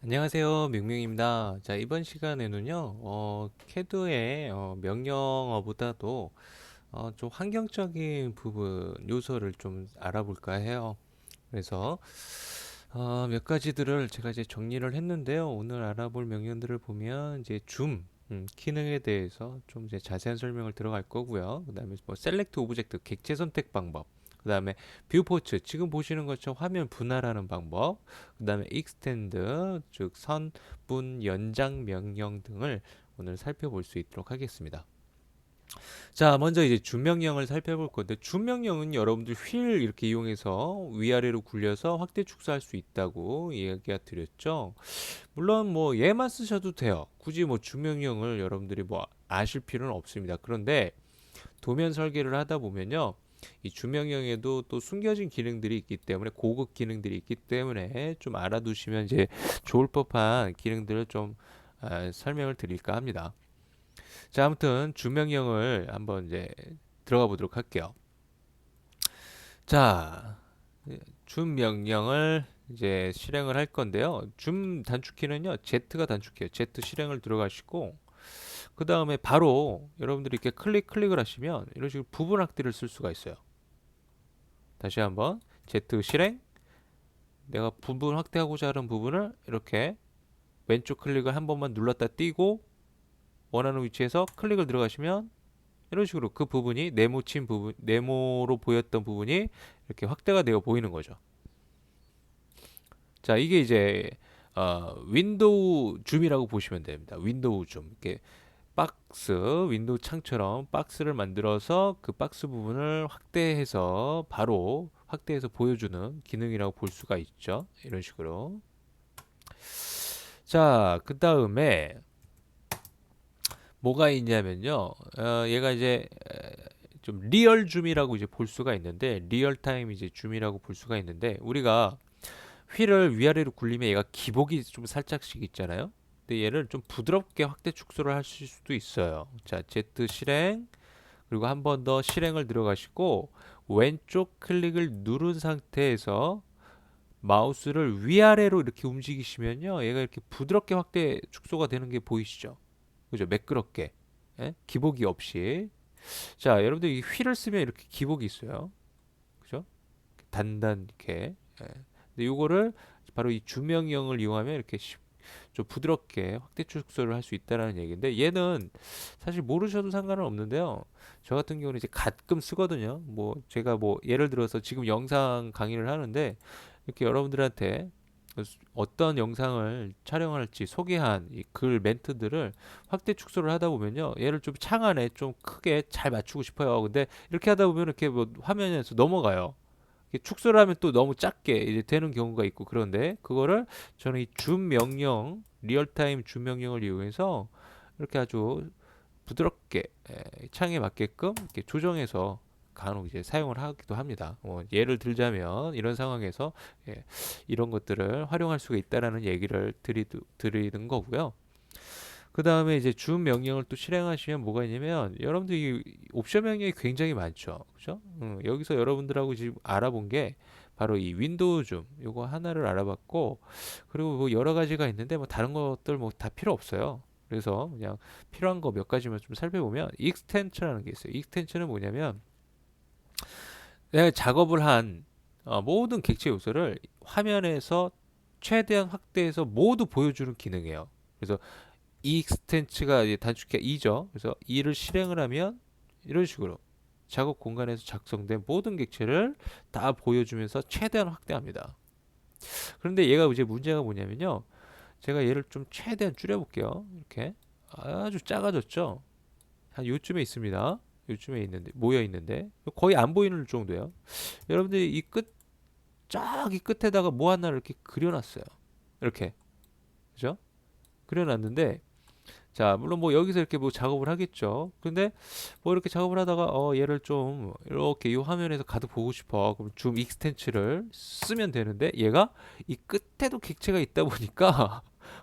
안녕하세요. 밍밍입니다. 자, 이번 시간에는요, 캐드의 명령어보다도 좀 환경적인 부분, 요소를 좀 알아볼까 해요. 그래서 몇 가지들을 제가 이제 정리를 했는데요. 오늘 알아볼 명령들을 보면 이제 기능에 대해서 좀 이제 자세한 설명을 들어갈 거고요. 그다음에 뭐 셀렉트 오브젝트 객체 선택 방법, 그다음에 뷰포츠 지금 보시는 것처럼 화면 분할하는 방법, 그다음에 익스텐드 즉 선분 연장 명령 등을 오늘 살펴볼 수 있도록 하겠습니다. 자, 먼저 이제 준명령을 살펴볼 건데, 준명령은 여러분들 휠 이렇게 이용해서 위아래로 굴려서 확대 축소할 수 있다고 얘기가 드렸죠. 물론 뭐 얘만 쓰셔도 돼요. 굳이 뭐 준명령을 여러분들이 뭐 아실 필요는 없습니다. 그런데 도면 설계를 하다 보면요, 이 주명령에도 또 숨겨진 기능들이 있기 때문에, 고급 기능들이 있기 때문에 좀 알아두시면 이제 좋을 법한 기능들을 좀 설명을 드릴까 합니다. 자, 아무튼 주명령을 한번 이제 들어가 보도록 할게요. 자, 줌 명령을 이제 실행을 할 건데요. 줌 단축키는요, Z가 단축키예요. Z 실행을 들어가시고, 그 다음에 바로 여러분들이 이렇게 클릭을 하시면 이런 식으로 부분 확대를 쓸 수가 있어요. 다시 한번 Z 실행, 내가 부분 확대하고자 하는 부분을 이렇게 왼쪽 클릭을 한 번만 눌렀다 띄고 원하는 위치에서 클릭을 들어가시면 이런 식으로 그 부분이 네모친 부분, 네모로 보였던 부분이 이렇게 확대가 되어 보이는 거죠. 자, 이게 이제 윈도우 줌이라고 보시면 됩니다. 윈도우 줌. 이렇게 윈도우 창처럼 박스를 만들어서 그 박스 부분을 확대해서 바로 확대해서 보여주는 기능이라고 볼 수가 있죠. 이런 식으로. 자, 그 다음에 뭐가 있냐면요. 얘가 이제 좀 리얼 줌이라고 이제 볼 수가 있는데, 리얼 타임 이제 줌이라고 볼 수가 있는데, 우리가 휠을 위아래로 굴리면 얘가 기복이 좀 살짝씩 있잖아요. 근데 얘를 좀 부드럽게 확대 축소를 하실 수도 있어요. 자, Z 실행, 그리고 한 번 더 실행을 들어가시고 왼쪽 클릭을 누른 상태에서 마우스를 위아래로 이렇게 움직이시면요, 얘가 이렇게 부드럽게 확대 축소가 되는 게 보이시죠? 그죠? 매끄럽게. 예? 기복이 없이. 자, 여러분들 이 휠을 쓰면 이렇게 기복이 있어요. 그죠? 단단 이렇게. 예. 근데 요거를 바로 이 주명형을 이용하면 이렇게 좀 부드럽게 확대 축소를 할 수 있다라는 얘기인데, 얘는 사실 모르셔도 상관은 없는데요. 저 같은 경우는 이제 가끔 쓰거든요. 뭐 제가 뭐 예를 들어서 지금 영상 강의를 하는데 이렇게 여러분들한테 어떤 영상을 촬영할지 소개한 이 글 멘트들을 확대 축소를 하다 보면요, 얘를 좀 창 안에 좀 크게 잘 맞추고 싶어요. 근데 이렇게 하다 보면 이렇게 뭐 화면에서 넘어가요. 축소를 하면 또 너무 작게 이제 되는 경우가 있고, 그런데 그거를 저는 이 줌 명령, 리얼타임 줌 명령을 이용해서 이렇게 아주 부드럽게 창에 맞게끔 이렇게 조정해서 간혹 이제 사용을 하기도 합니다. 예를 들자면 이런 상황에서 이런 것들을 활용할 수가 있다라는 얘기를 드리는 거고요. 그 다음에 이제 줌 명령을 또 실행하시면 뭐가 있냐면, 여러분들이 옵션 명령이 굉장히 많죠. 그죠? 여기서 여러분들하고 지금 알아본 게 바로 이 윈도우 줌 요거 하나를 알아봤고, 그리고 뭐 여러 가지가 있는데 뭐 다른 것들 뭐 다 필요 없어요. 그래서 그냥 필요한 거 몇 가지만 좀 살펴보면, 익스텐츠라는 게 있어요. 익스텐츠는 뭐냐면, 내가 작업을 한 모든 객체 요소를 화면에서 최대한 확대해서 모두 보여주는 기능이에요. 그래서 이 익스텐츠가 이제 단축키가 2죠. 그래서 2를 실행을 하면 이런 식으로 작업 공간에서 작성된 모든 객체를 다 보여주면서 최대한 확대합니다. 그런데 얘가 이제 문제가 뭐냐면요, 제가 얘를 좀 최대한 줄여볼게요. 이렇게 아주 작아졌죠. 한 요쯤에 있습니다. 요쯤에 있는데, 모여 있는데 거의 안 보이는 정도예요. 여러분들이 이 끝, 쫙 이 끝에다가 뭐 하나를 이렇게 그려놨어요. 이렇게, 그죠? 그려놨는데, 자, 물론 뭐 여기서 이렇게 뭐 작업을 하겠죠. 근데 뭐 이렇게 작업을 하다가 얘를 좀 이렇게 이 화면에서 가득 보고 싶어. 그럼 줌 익스텐츠를 쓰면 되는데, 얘가 이 끝에도 객체가 있다 보니까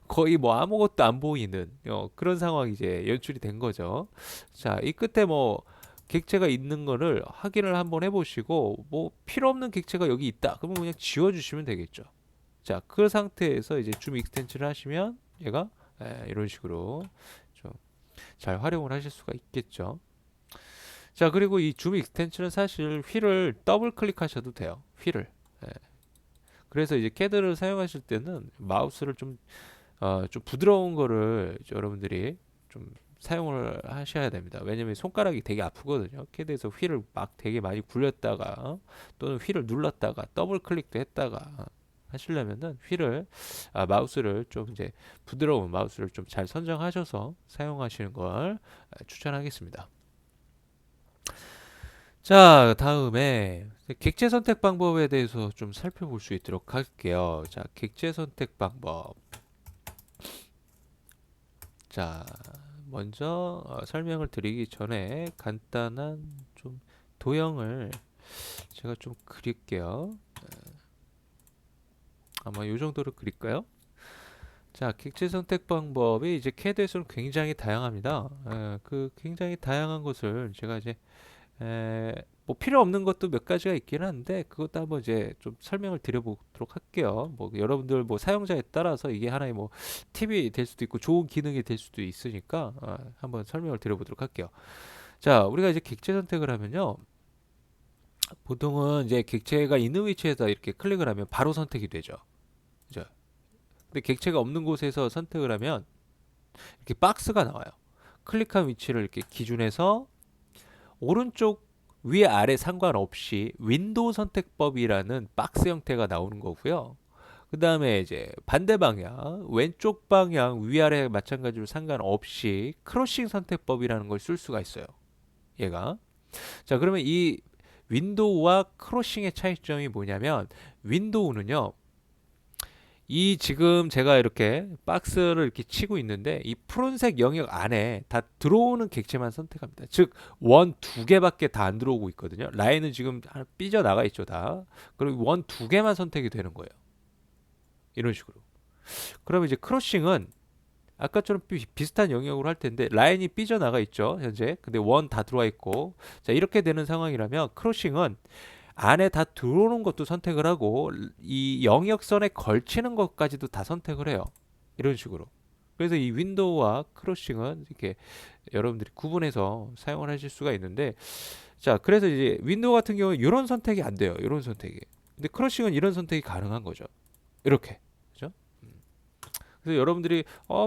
거의 뭐 아무것도 안 보이는 그런 상황이 이제 연출이 된 거죠. 자, 이 끝에 뭐 객체가 있는 거를 확인을 한번 해보시고, 뭐 필요 없는 객체가 여기 있다. 그러면 그냥 지워주시면 되겠죠. 자, 그 상태에서 이제 줌 익스텐션을 하시면 얘가 이런 식으로 좀 잘 활용을 하실 수가 있겠죠. 자, 그리고 이 줌 익스텐션은 사실 휠을 더블 클릭하셔도 돼요. 휠을. 예. 그래서 이제 캐드를 사용하실 때는 마우스를 좀 부드러운 거를 여러분들이 좀 사용을 하셔야 됩니다. 왜냐면 손가락이 되게 아프거든요. 캐드에서 휠을 막 되게 많이 굴렸다가 또는 휠을 눌렀다가 더블 클릭도 했다가 하시려면은 마우스를 좀 이제 부드러운 마우스를 좀 잘 선정하셔서 사용하시는 걸 추천하겠습니다. 자, 다음에 객체 선택 방법에 대해서 좀 살펴볼 수 있도록 할게요. 자, 객체 선택 방법. 자, 먼저 설명을 드리기 전에 간단한 좀 도형을 제가 좀 그릴게요. 아마 요 정도로 그릴까요? 자, 객체 선택 방법이 이제 캐드에서는 굉장히 다양합니다. 그 굉장히 다양한 것을 제가 이제 뭐 필요 없는 것도 몇 가지가 있긴 한데 그것도 한번 이제 좀 설명을 드려보도록 할게요. 뭐 여러분들 뭐 사용자에 따라서 이게 하나의 뭐 팁이 될 수도 있고 좋은 기능이 될 수도 있으니까 한번 설명을 드려보도록 할게요. 자, 우리가 이제 객체 선택을 하면요. 보통은 이제 객체가 있는 위치에다 이렇게 클릭을 하면 바로 선택이 되죠. 그죠? 근데 객체가 없는 곳에서 선택을 하면 이렇게 박스가 나와요. 클릭한 위치를 이렇게 기준해서 오른쪽 위 아래 상관없이 윈도우 선택법이라는 박스 형태가 나오는 거고요. 그 다음에 이제 반대 방향, 왼쪽 방향 위아래 마찬가지로 상관없이 크로싱 선택법이라는 걸 쓸 수가 있어요. 얘가. 자, 그러면 이 윈도우와 크로싱의 차이점이 뭐냐면 윈도우는요. 이 지금 제가 이렇게 박스를 이렇게 치고 있는데 이 푸른색 영역 안에 다 들어오는 객체만 선택합니다. 즉 원 두 개밖에 다 안 들어오고 있거든요. 라인은 지금 하나 삐져 나가 있죠 다. 그리고 원 두 개만 선택이 되는 거예요. 이런 식으로. 그러면 이제 크로싱은 아까처럼 비슷한 영역으로 할 텐데 라인이 삐져 나가 있죠 현재. 근데 원 다 들어와 있고 자 이렇게 되는 상황이라면 크로싱은 안에 다 들어오는 것도 선택을 하고 이 영역선에 걸치는 것까지도 다 선택을 해요. 이런 식으로. 그래서 이 윈도우와 크로싱은 이렇게 여러분들이 구분해서 사용을 하실 수가 있는데 자 그래서 이제 윈도우 같은 경우는 이런 선택이 안 돼요. 이런 선택이. 근데 크로싱은 이런 선택이 가능한 거죠. 이렇게. 그죠? 그래서 여러분들이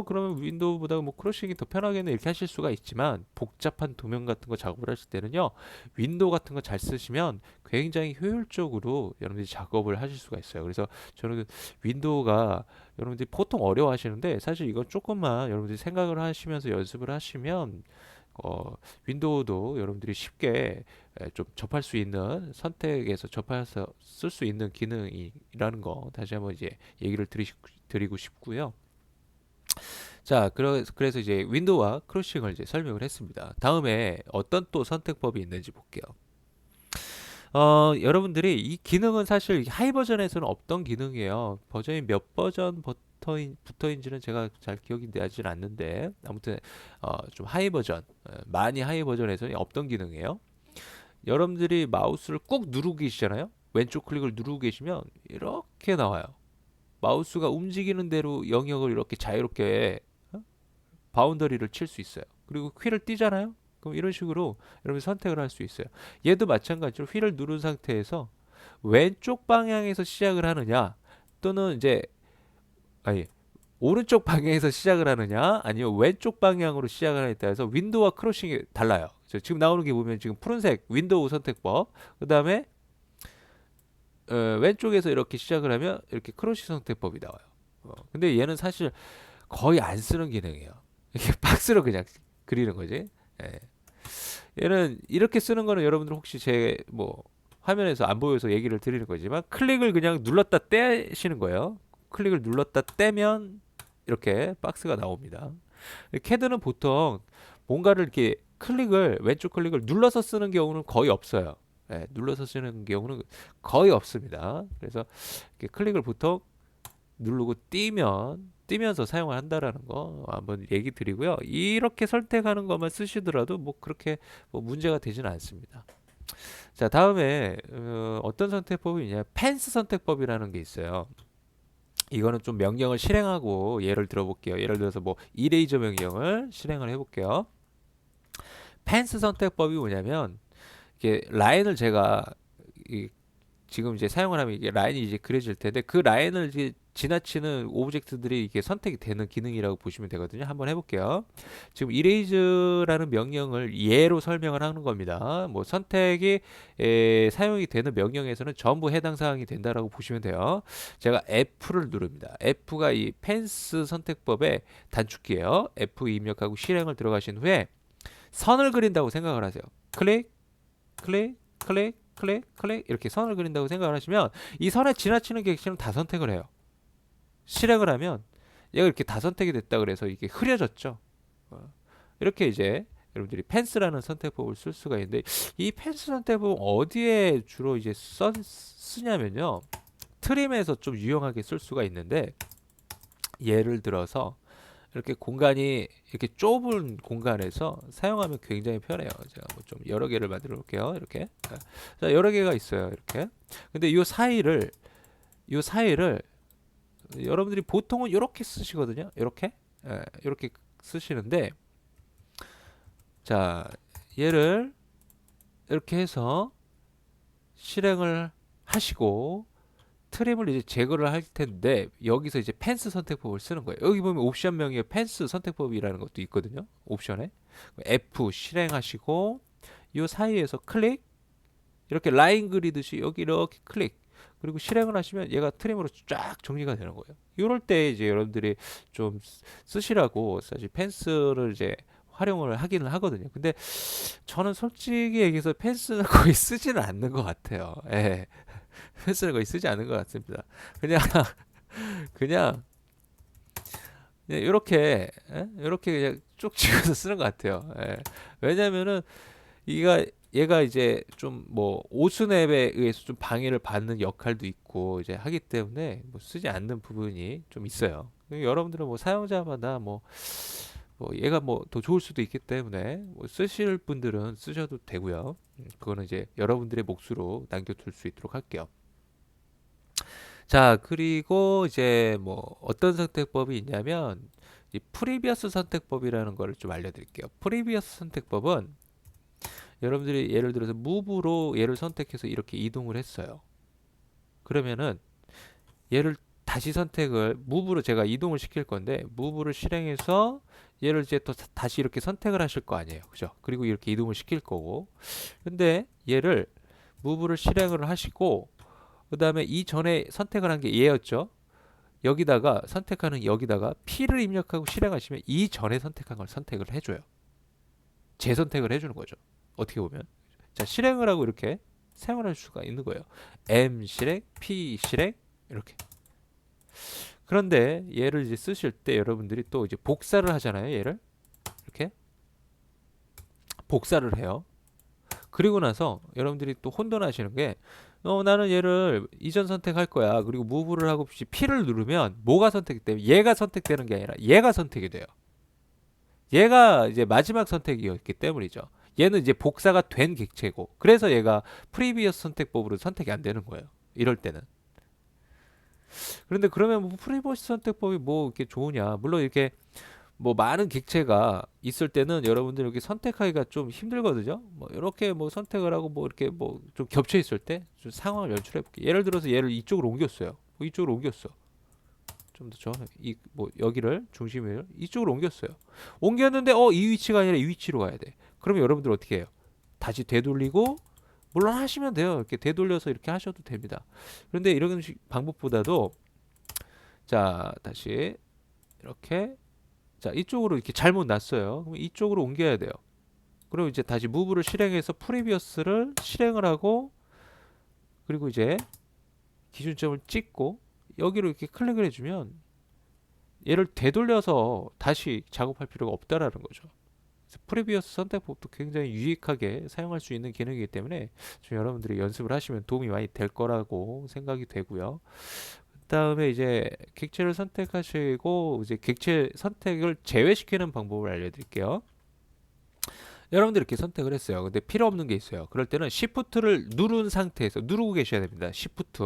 그러면 윈도우보다 뭐 크로싱이 더 편하겠네 이렇게 하실 수가 있지만 복잡한 도면 같은 거 작업을 하실 때는요 윈도우 같은 거 잘 쓰시면 굉장히 효율적으로 여러분들이 작업을 하실 수가 있어요. 그래서 저는 윈도우가 여러분들이 보통 어려워하시는데 사실 이건 조금만 여러분들이 생각을 하시면서 연습을 하시면 윈도우도 여러분들이 쉽게 좀 접할 수 있는 선택에서 접해서 쓸 수 있는 기능이라는 거 다시 한번 이제 얘기를 드리고 싶고요. 자, 그래서 이제 윈도우와 크로싱을 이제 설명을 했습니다. 다음에 어떤 또 선택법이 있는지 볼게요. 여러분들이 이 기능은 사실 하이 버전에서는 없던 기능이에요. 버전이 몇 버전 부터인지는 제가 잘 기억이 나질 않는데 아무튼 좀 하이 버전, 많이 하이 버전에서는 없던 기능이에요. 여러분들이 마우스를 꾹 누르고 계시잖아요. 왼쪽 클릭을 누르고 계시면 이렇게 나와요. 마우스가 움직이는 대로 영역을 이렇게 자유롭게 바운더리를 칠 수 있어요. 그리고 휠을 띄잖아요. 그럼 이런 식으로 여러분 선택을 할 수 있어요. 얘도 마찬가지로 휠을 누른 상태에서 왼쪽 방향에서 시작을 하느냐 또는 이제 아니 오른쪽 방향에서 시작을 하느냐 아니면 왼쪽 방향으로 시작을 하느냐에 따라서 윈도우와 크로싱이 달라요. 지금 나오는 게 보면 지금 푸른색 윈도우 선택법 그 다음에 왼쪽에서 이렇게 시작을 하면 이렇게 크로싱 선택법이 나와요. 근데 얘는 사실 거의 안 쓰는 기능이에요. 이렇게 박스로 그냥 그리는 거지. 예. 얘는 이렇게 쓰는 거는 여러분들 혹시 제 뭐 화면에서 안 보여서 얘기를 드리는 거지만 클릭을 그냥 눌렀다 떼시는 거예요. 클릭을 눌렀다 떼면 이렇게 박스가 나옵니다. 캐드는 보통 뭔가를 이렇게 왼쪽 클릭을 눌러서 쓰는 경우는 거의 없어요. 예, 눌러서 쓰는 경우는 거의 없습니다. 그래서 이렇게 클릭을 보통 누르고 뛰면서 사용을 한다라는 거 한번 얘기 드리고요. 이렇게 선택하는 것만 쓰시더라도 뭐 그렇게 뭐 문제가 되지는 않습니다. 자, 다음에 어떤 선택법이 있냐? 펜스 선택법이라는 게 있어요. 이거는 좀 명령을 실행하고 예를 들어 볼게요. 예를 들어서 뭐 이레이저 명령을 실행을 해 볼게요. 펜스 선택법이 뭐냐면 이게 라인을 제가 이 지금 이제 사용을 하면 이게 라인이 이제 그려질 텐데 그 라인을 이제 지나치는 오브젝트들이 이게 선택이 되는 기능이라고 보시면 되거든요. 한번 해볼게요. 지금 erase라는 명령을 예로 설명을 하는 겁니다. 뭐 선택이 사용이 되는 명령에서는 전부 해당 사항이 된다라고 보시면 돼요. 제가 F를 누릅니다. F가 이 펜스 선택법의 단축키예요. F 입력하고 실행을 들어가신 후에 선을 그린다고 생각을 하세요. 클릭, 클릭, 클릭, 클릭, 클릭 이렇게 선을 그린다고 생각을 하시면 이 선에 지나치는 객체는 다 선택을 해요. 실행을 하면 얘가 이렇게 다 선택이 됐다 그래서 이게 흐려졌죠. 이렇게 이제 여러분들이 펜스라는 선택법을 쓸 수가 있는데 이 펜스 선택법은 어디에 주로 이제 쓰냐면요. 트림에서 좀 유용하게 쓸 수가 있는데 예를 들어서 이렇게 공간이 이렇게 좁은 공간에서 사용하면 굉장히 편해요. 제가 뭐 좀 여러 개를 만들어 볼게요. 이렇게. 자, 여러 개가 있어요. 이렇게. 근데 요 사이를 여러분들이 보통은 이렇게 쓰시거든요. 이렇게. 이렇게 쓰시는데 자, 얘를 이렇게 해서 실행을 하시고 트림을 이제 제거를 할 텐데 여기서 이제 펜스 선택법을 쓰는 거예요. 여기 보면 옵션명에 펜스 선택법이라는 것도 있거든요. 옵션에 F 실행하시고 이 사이에서 클릭 이렇게 라인 그리듯이 여기 이렇게 클릭 그리고 실행을 하시면 얘가 트림으로 쫙 정리가 되는 거예요. 이럴 때 이제 여러분들이 좀 쓰시라고 사실 펜스를 이제 활용을 하기는 하거든요. 근데 저는 솔직히 얘기해서 펜스는 거의 쓰지는 않는 것 같아요. 예. 펜스는 거의 쓰지 않는 것 같습니다. 그냥 그냥 이렇게 이렇게 그냥 쭉 찍어서 쓰는 것 같아요. 예. 왜냐면은 얘가 이제 좀 뭐 오스냅에 의해서 좀 방해를 받는 역할도 있고 이제 하기 때문에 뭐 쓰지 않는 부분이 좀 있어요. 여러분들은 뭐 사용자마다 뭐 얘가 뭐 더 좋을 수도 있기 때문에 뭐 쓰실 분들은 쓰셔도 되고요. 그거는 이제 여러분들의 몫으로 남겨둘 수 있도록 할게요. 자, 그리고 이제 뭐 어떤 선택법이 있냐면 이 프리비어스 선택법이라는 거를 좀 알려드릴게요. 프리비어스 선택법은 여러분들이 예를 들어서 무브로 얘를 선택해서 이렇게 이동을 했어요. 그러면은 얘를 다시 선택을 무브로 제가 이동을 시킬 건데 무브를 실행해서 얘를 이제 또 다시 이렇게 선택을 하실 거 아니에요. 그죠? 그리고 이렇게 이동을 시킬 거고. 근데 얘를 무브를 실행을 하시고 그다음에 이 전에 선택을 한 게 얘였죠. 여기다가 선택하는 여기다가 P를 입력하고 실행하시면 이 전에 선택한 걸 선택을 해줘요. 재선택을 해주는 거죠. 어떻게 보면. 자, 실행을 하고 이렇게 사용을 할 수가 있는 거예요. M 실행, P 실행 이렇게. 그런데 얘를 이제 쓰실 때 여러분들이 또 이제 복사를 하잖아요. 얘를 이렇게 복사를 해요. 그리고 나서 여러분들이 또 혼돈하시는 게 나는 얘를 이전 선택할 거야. 그리고 무브를 하고 P를 누르면 뭐가 선택이 돼요? 얘가 선택되는 게 아니라 얘가 선택이 돼요. 얘가 이제 마지막 선택이었기 때문이죠. 얘는 이제 복사가 된 객체고 그래서 얘가 프리비어스 선택법으로 선택이 안 되는 거예요. 이럴 때는. 그런데 그러면 뭐 프리비어스 선택법이 뭐 이렇게 좋으냐? 물론 이렇게 뭐 많은 객체가 있을 때는 여러분들 이렇게 선택하기가 좀 힘들거든요. 뭐 이렇게 뭐 선택을 하고 뭐 이렇게 뭐 좀 겹쳐 있을 때 좀 상황을 연출해 볼게요. 예를 들어서 얘를 이쪽으로 옮겼어요. 뭐 이쪽으로 옮겼어. 좀 더 이뭐 여기를 중심을 이쪽으로 옮겼어요. 옮겼는데 이 위치가 아니라 이 위치로 가야 돼. 그러면 여러분들 어떻게 해요? 다시 되돌리고 물론 하시면 돼요. 이렇게 되돌려서 이렇게 하셔도 됩니다. 그런데 이런 방법보다도 자 다시 이렇게 자 이쪽으로 이렇게 잘못 놨어요. 그럼 이쪽으로 옮겨야 돼요. 그리고 이제 다시 무브를 실행해서 프리비어스를 실행을 하고 그리고 이제 기준점을 찍고 여기로 이렇게 클릭을 해주면 얘를 되돌려서 다시 작업할 필요가 없다라는 거죠. 프리비어스 선택법도 굉장히 유익하게 사용할 수 있는 기능이기 때문에 좀 여러분들이 연습을 하시면 도움이 많이 될 거라고 생각이 되고요. 그다음에 이제 객체를 선택하시고 이제 객체 선택을 제외시키는 방법을 알려드릴게요. 여러분들 이렇게 선택을 했어요. 근데 필요 없는 게 있어요. 그럴 때는 Shift를 누른 상태에서 누르고 계셔야 됩니다. Shift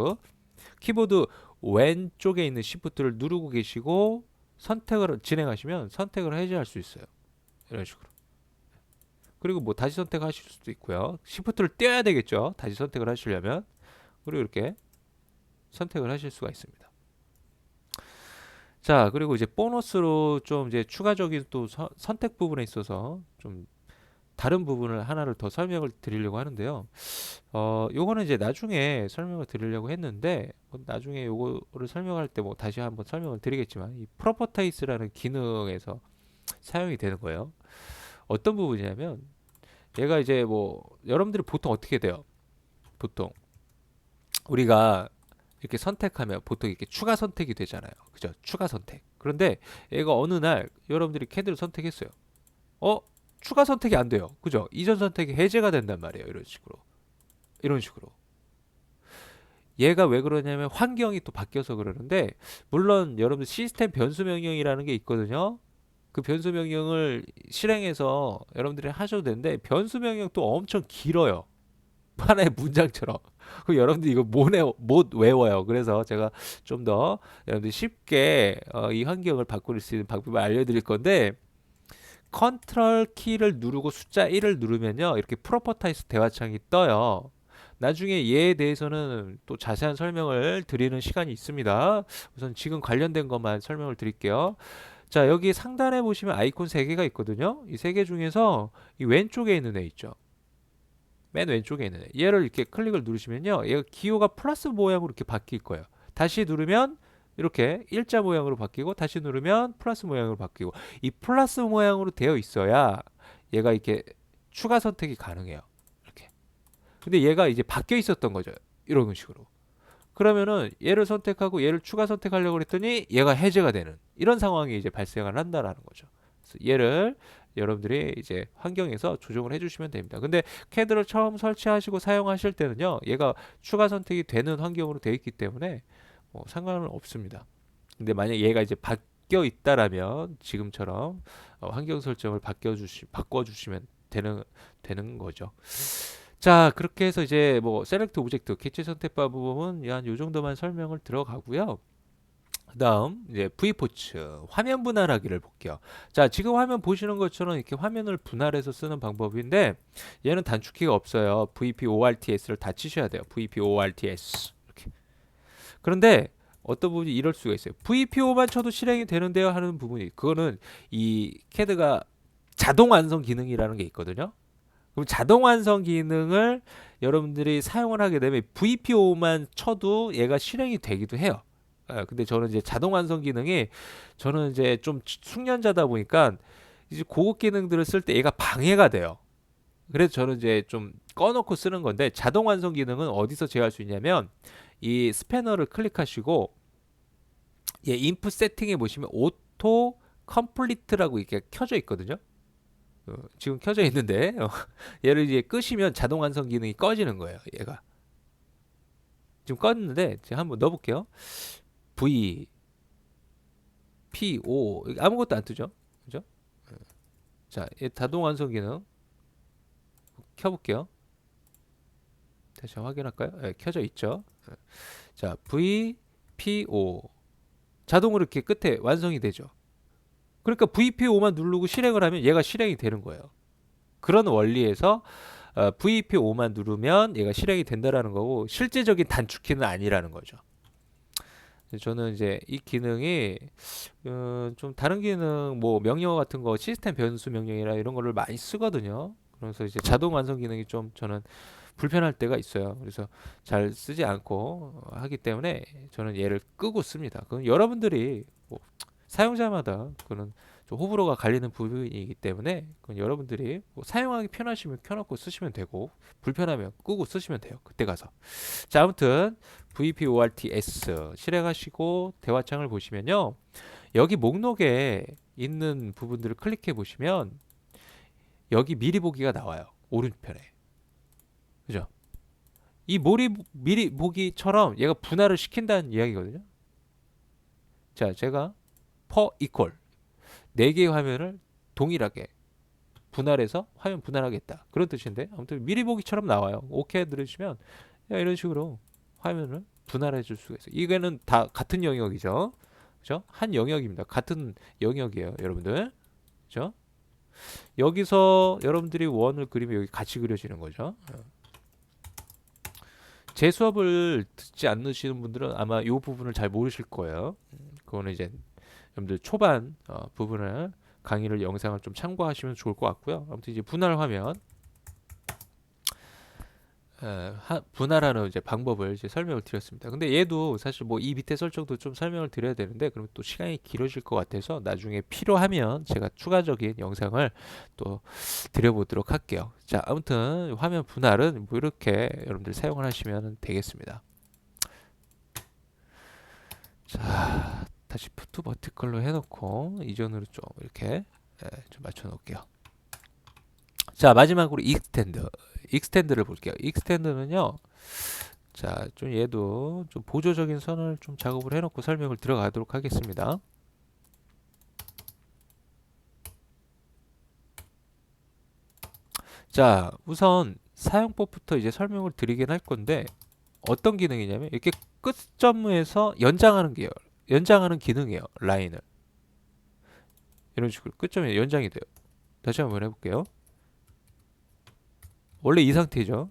키보드 왼쪽에 있는 Shift를 누르고 계시고 선택을 진행하시면 선택을 해제할 수 있어요. 이런 식으로. 그리고 뭐 다시 선택하실 수도 있고요. Shift를 떼야 되겠죠. 다시 선택을 하시려면. 그리고 이렇게 선택을 하실 수가 있습니다. 자, 그리고 이제 보너스로 좀 이제 추가적인 또 선택 부분에 있어서 좀 다른 부분을 하나를 더 설명을 드리려고 하는데요. 요거는 이제 나중에 설명을 드리려고 했는데 나중에 요거를 설명할 때 뭐 다시 한번 설명을 드리겠지만 이 프로퍼타이스라는 기능에서 사용이 되는 거예요. 어떤 부분이냐면 얘가 이제 뭐 여러분들이 보통 어떻게 돼요? 보통 우리가 이렇게 선택하면 보통 이렇게 추가 선택이 되잖아요. 그죠? 추가 선택. 그런데 얘가 어느 날 여러분들이 캐드를 선택했어요. 어? 추가 선택이 안 돼요. 그죠? 이전 선택이 해제가 된단 말이에요. 이런 식으로. 이런 식으로. 얘가 왜 그러냐면 환경이 또 바뀌어서 그러는데 물론 여러분들 시스템 변수 명령이라는 게 있거든요. 그 변수 명령을 실행해서 여러분들이 하셔도 되는데 변수 명령 또 엄청 길어요. 하나의 문장처럼. 그 여러분들 이거 못 외워요. 그래서 제가 좀 더 여러분들 쉽게 이 환경을 바꿀 수 있는 방법을 알려드릴 건데 컨트롤 키를 누르고 숫자 1을 누르면요. 이렇게 프로퍼타이스 대화창이 떠요. 나중에 얘에 대해서는 또 자세한 설명을 드리는 시간이 있습니다. 우선 지금 관련된 것만 설명을 드릴게요. 자, 여기 상단에 보시면 아이콘 3개가 있거든요. 이 3개 중에서 이 왼쪽에 있는 애 있죠. 맨 왼쪽에 있는 애. 얘를 이렇게 클릭을 누르시면요. 얘가 기호가 플러스 모양으로 이렇게 바뀔 거예요. 다시 누르면 이렇게 일자 모양으로 바뀌고 다시 누르면 플러스 모양으로 바뀌고 이 플러스 모양으로 되어 있어야 얘가 이렇게 추가 선택이 가능해요. 이렇게. 근데 얘가 이제 바뀌어 있었던 거죠. 이런 식으로. 그러면은 얘를 선택하고 얘를 추가 선택하려고 했더니 얘가 해제가 되는 이런 상황이 이제 발생을 한다라는 거죠. 그래서 얘를 여러분들이 이제 환경에서 조정을 해주시면 됩니다. 근데 캐드를 처음 설치하시고 사용하실 때는요, 얘가 추가 선택이 되는 환경으로 되어 있기 때문에 뭐 상관은 없습니다. 근데 만약 얘가 이제 바뀌어 있다라면 지금처럼 환경 설정을 바꿔주시면 되는 거죠. 자, 그렇게 해서 이제 뭐 셀렉트 오브젝트 개체 선택 방법은 한 요 정도만 설명을 들어가고요. 그다음 이제 V포츠 화면 분할하기를 볼게요. 자, 지금 화면 보시는 것처럼 이렇게 화면을 분할해서 쓰는 방법인데 얘는 단축키가 없어요. VPORTS를 다 치셔야 돼요. VPORTS 이렇게. 그런데 어떤 부분이 이럴 수가 있어요. VPO만 쳐도 실행이 되는데요 하는 부분이 그거는 이 캐드가 자동 완성 기능이라는 게 있거든요. 그럼 자동 완성 기능을 여러분들이 사용을 하게 되면 VPO만 쳐도 얘가 실행이 되기도 해요. 근데 저는 이제 자동 완성 기능이 저는 이제 좀 숙련자다 보니까 이제 고급 기능들을 쓸 때 얘가 방해가 돼요. 그래서 저는 이제 좀 꺼놓고 쓰는 건데 자동 완성 기능은 어디서 제어할 수 있냐면 이 스패너를 클릭하시고 얘 인풋 세팅에 보시면 오토 컴플리트라고 이렇게 켜져 있거든요. 지금 켜져 있는데 얘를 이제 끄시면 자동 완성 기능이 꺼지는 거예요. 얘가 지금 껐는데 제가 한번 넣어볼게요. V P O 아무것도 안 뜨죠, 그죠? 자, 얘 자동 완성 기능 켜볼게요. 다시 확인할까요? 네, 켜져 있죠. 자, V P O 자동으로 이렇게 끝에 완성이 되죠. 그러니까 VP5만 누르고 실행을 하면 얘가 실행이 되는 거예요. 그런 원리에서 VP5만 누르면 얘가 실행이 된다라는 거고 실제적인 단축키는 아니라는 거죠. 저는 이제 이 기능이 좀 다른 기능 뭐 명령어 같은 거 시스템 변수 명령이라 이런 거를 많이 쓰거든요. 그래서 이제 자동 완성 기능이 좀 저는 불편할 때가 있어요. 그래서 잘 쓰지 않고 하기 때문에 저는 얘를 끄고 씁니다. 그건 여러분들이 뭐 사용자마다 그는 좀 호불호가 갈리는 부분이기 때문에 그건 여러분들이 뭐 사용하기 편하시면 켜놓고 쓰시면 되고 불편하면 끄고 쓰시면 돼요. 그때 가서. 자, 아무튼 VPORTS 실행하시고 대화창을 보시면요. 여기 목록에 있는 부분들을 클릭해 보시면 여기 미리 보기가 나와요. 오른편에. 그죠? 이 미리 보기처럼 얘가 분할을 시킨다는 이야기거든요. 자, 제가 per equal 4개의 화면을 동일하게 분할해서 화면 분할하겠다. 그런 뜻인데 아무튼 미리 보기처럼 나와요. 오케이 누르시면 이런 식으로 화면을 분할해 줄 수가 있어요. 이거는 다 같은 영역이죠. 그죠? 한 영역입니다. 같은 영역이에요, 여러분들. 그죠? 여기서 여러분들이 원을 그리면 여기 같이 그려지는 거죠. 제 수업을 듣지 않으시는 분들은 아마 이 부분을 잘 모르실 거예요. 그거는 이제 여러분들 초반 부분을 강의를 영상을 좀 참고하시면 좋을 것 같고요. 아무튼 이제 분할 화면 분할하는 이제 방법을 이제 설명을 드렸습니다. 근데 얘도 사실 뭐 이 밑에 설정도 좀 설명을 드려야 되는데 그러면 또 시간이 길어질 것 같아서 나중에 필요하면 제가 추가적인 영상을 또 드려보도록 할게요. 자, 아무튼 화면 분할은 뭐 이렇게 여러분들 사용을 하시면 되겠습니다. 자, 다시 푸트 버티컬로 해놓고 이전으로 좀 이렇게 좀 맞춰 놓을게요. 자, 마지막으로 익스텐드를 볼게요. 익스텐드는요, 자, 좀 얘도 좀 보조적인 선을 좀 작업을 해놓고 설명을 들어가도록 하겠습니다. 자, 우선 사용법부터 이제 설명을 드리긴 할 건데 어떤 기능이냐면 이렇게 끝점에서 연장하는 기능이에요. 라인을 이런 식으로 끝점에 연장이 돼요. 다시 한번 해볼게요. 원래 이 상태죠.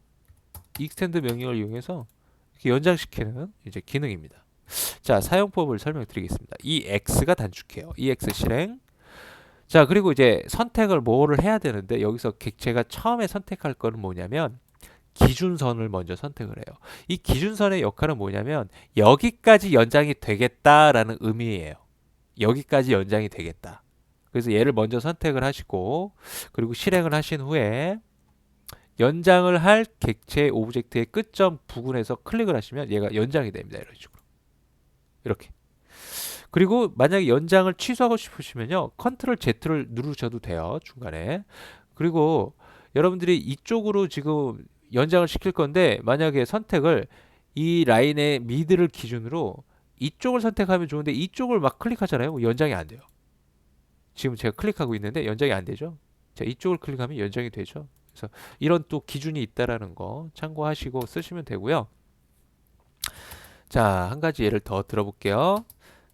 익스텐드 명령을 이용해서 이렇게 연장시키는 이제 기능입니다. 자, 사용법을 설명드리겠습니다. 이 X가 단축해요. EX 실행. 자, 그리고 이제 선택을 뭐를 해야 되는데 여기서 제가 처음에 선택할 거는 뭐냐면 기준선을 먼저 선택을 해요. 이 기준선의 역할은 뭐냐면 여기까지 연장이 되겠다라는 의미예요. 여기까지 연장이 되겠다. 그래서 얘를 먼저 선택을 하시고 그리고 실행을 하신 후에 연장을 할 객체 오브젝트의 끝점 부분에서 클릭을 하시면 얘가 연장이 됩니다. 이런 식으로. 이렇게. 그리고 만약에 연장을 취소하고 싶으시면요. 컨트롤 Z를 누르셔도 돼요. 중간에. 그리고 여러분들이 이쪽으로 지금 연장을 시킬 건데 만약에 선택을 이 라인의 미드를 기준으로 이쪽을 선택하면 좋은데 이쪽을 막 클릭하잖아요. 연장이 안 돼요. 지금 제가 클릭하고 있는데 연장이 안 되죠. 자, 이쪽을 클릭하면 연장이 되죠. 그래서 이런 또 기준이 있다라는 거 참고하시고 쓰시면 되고요. 자, 한 가지 예를 더 들어볼게요.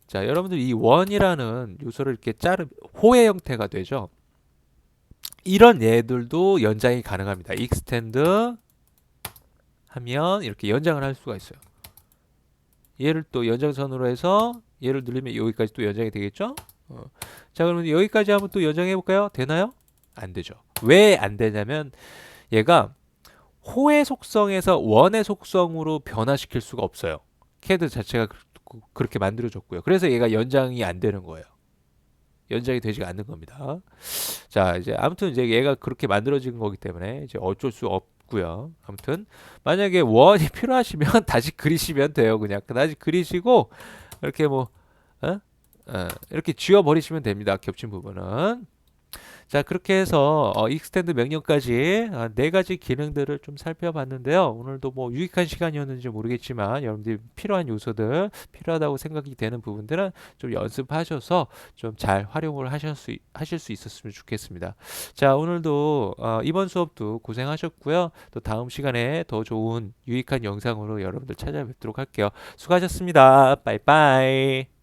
자, 여러분들 이 원이라는 요소를 이렇게 호의 형태가 되죠. 이런 얘들도 연장이 가능합니다. 익스텐드 하면 이렇게 연장을 할 수가 있어요. 얘를 또 연장선으로 해서 얘를 누르면 여기까지 또 연장이 되겠죠? 자, 그러면 여기까지 한번 또 연장해 볼까요? 되나요? 안 되죠. 왜 안 되냐면 얘가 호의 속성에서 원의 속성으로 변화시킬 수가 없어요. CAD 자체가 그렇게 만들어졌고요. 그래서 얘가 연장이 안 되는 거예요. 연장이 되지가 않는 겁니다. 자, 이제 아무튼 이제 얘가 그렇게 만들어진 거기 때문에 이제 어쩔 수 없고요. 아무튼 만약에 원이 필요하시면 다시 그리시면 돼요. 그냥 다시 그리시고 이렇게 뭐 이렇게 지워 버리시면 됩니다. 겹친 부분은. 자, 그렇게 해서 익스텐드 명령까지 네 가지 기능들을 좀 살펴봤는데요. 오늘도 뭐 유익한 시간이었는지 모르겠지만 여러분들이 필요한 요소들, 필요하다고 생각이 되는 부분들은 좀 연습하셔서 좀 잘 활용을 하실 수 있었으면 좋겠습니다. 자, 오늘도 이번 수업도 고생하셨고요. 또 다음 시간에 더 좋은 유익한 영상으로 여러분들 찾아뵙도록 할게요. 수고하셨습니다. 빠이빠이.